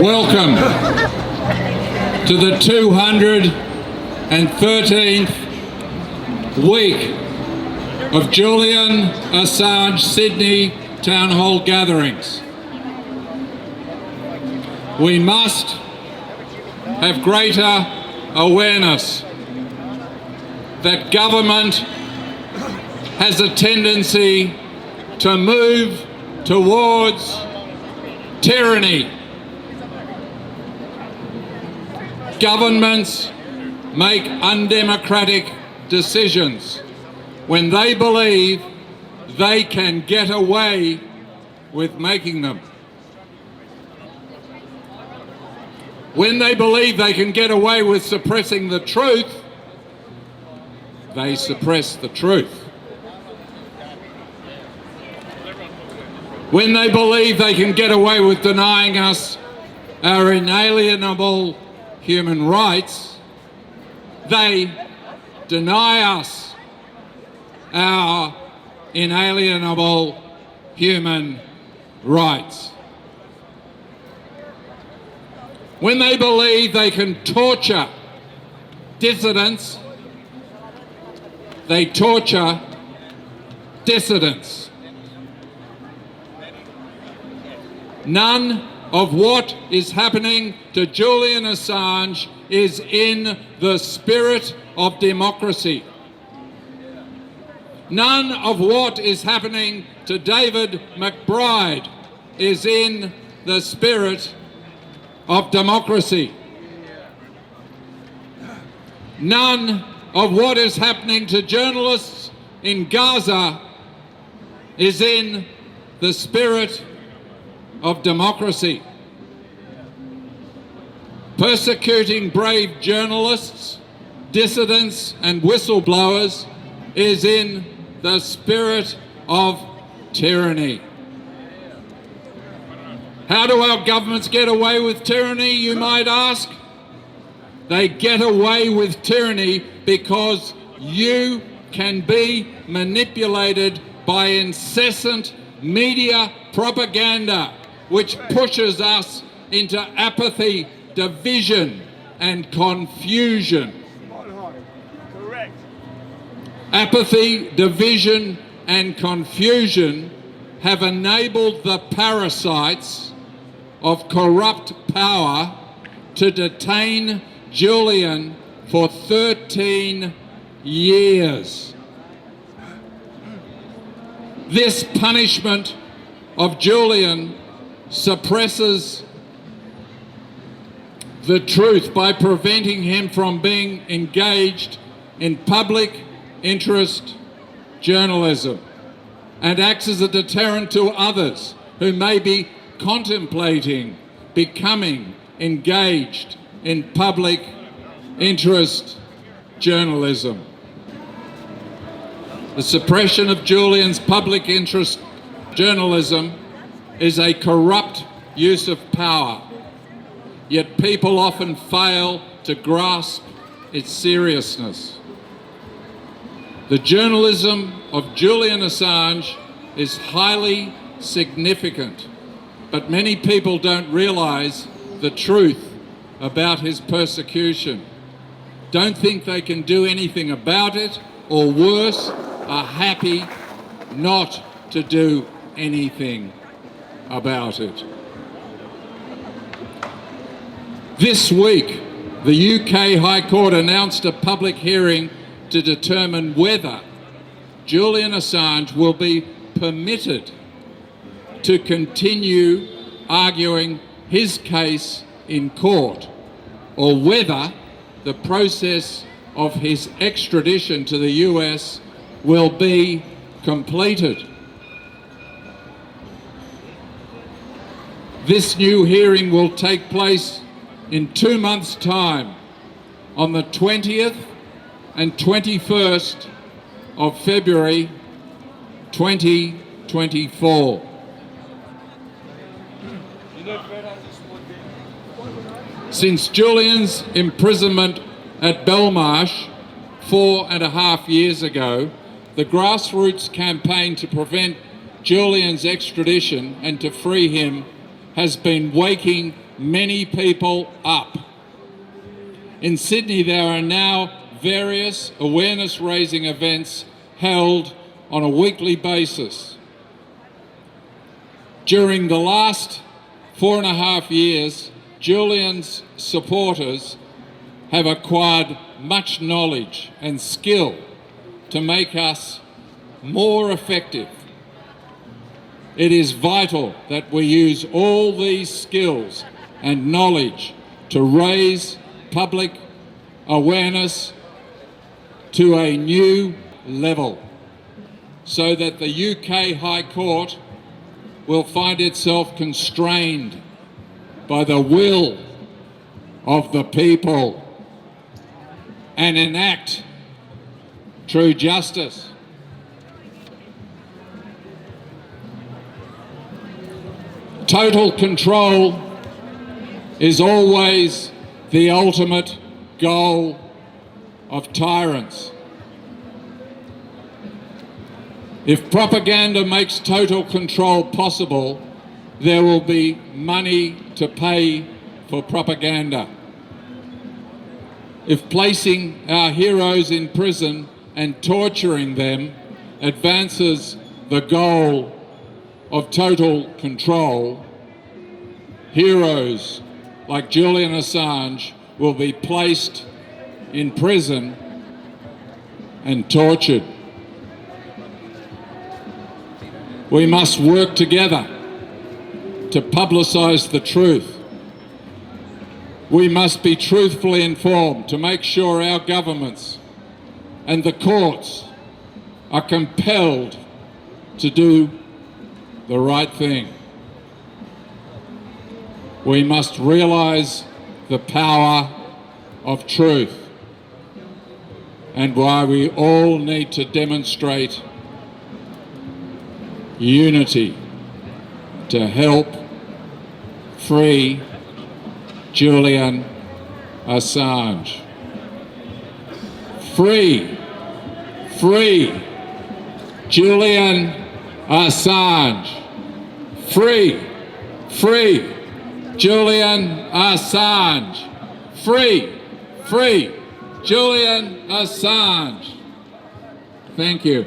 Welcome to the 213th week of Julian Assange Sydney Town Hall gatherings. We must have greater awareness that government has a tendency to move towards tyranny. Governments make undemocratic decisions when they believe they can get away with making them. When they believe they can get away with suppressing the truth, they suppress the truth. When they believe they can get away with denying us our inalienable human rights, they deny us our inalienable human rights. When they believe they can torture dissidents, they torture dissidents. None of what is happening to Julian Assange is in the spirit of democracy. None of what is happening to David McBride is in the spirit of democracy. None of what is happening to journalists in Gaza is in the spirit of democracy. Persecuting brave journalists, dissidents and whistleblowers is in the spirit of tyranny. How do our governments get away with tyranny, you might ask? They get away with tyranny because you can be manipulated by incessant media propaganda, which pushes us into apathy, division and confusion. Correct. Apathy, division and confusion have enabled the parasites of corrupt power to detain Julian for 13 years. This punishment of Julian suppresses the truth by preventing him from being engaged in public interest journalism, and acts as a deterrent to others who may be contemplating becoming engaged in public interest journalism. The suppression of Julian's public interest journalism is a corrupt use of power, yet people often fail to grasp its seriousness. The journalism of Julian Assange is highly significant, but many people don't realise the truth about his persecution, don't think they can do anything about it, or worse, are happy not to do anything about it. This week, the UK High Court announced a public hearing to determine whether Julian Assange will be permitted to continue arguing his case in court, or whether the process of his extradition to the US will be completed. This new hearing will take place in 2 months' time, on the 20th and 21st of February 2024. Since Julian's imprisonment at Belmarsh 4.5 years ago, the grassroots campaign to prevent Julian's extradition and to free him has been waking many people up. In Sydney, there are now various awareness-raising events held on a weekly basis. During the last 4.5 years, Julian's supporters have acquired much knowledge and skill to make us more effective. It is vital that we use all these skills and knowledge to raise public awareness to a new level so that the UK High Court will find itself constrained by the will of the people and enact true justice. Total control is always the ultimate goal of tyrants. If propaganda makes total control possible, there will be money to pay for propaganda. If placing our heroes in prison and torturing them advances the goal of total control, heroes like Julian Assange will be placed in prison and tortured. We must work together to publicise the truth. We must be truthfully informed to make sure our governments and the courts are compelled to do the right thing. We must realise the power of truth and why we all need to demonstrate unity to help free Julian Assange. Free Julian Assange. Free Julian Assange. Free Julian Assange. Thank you.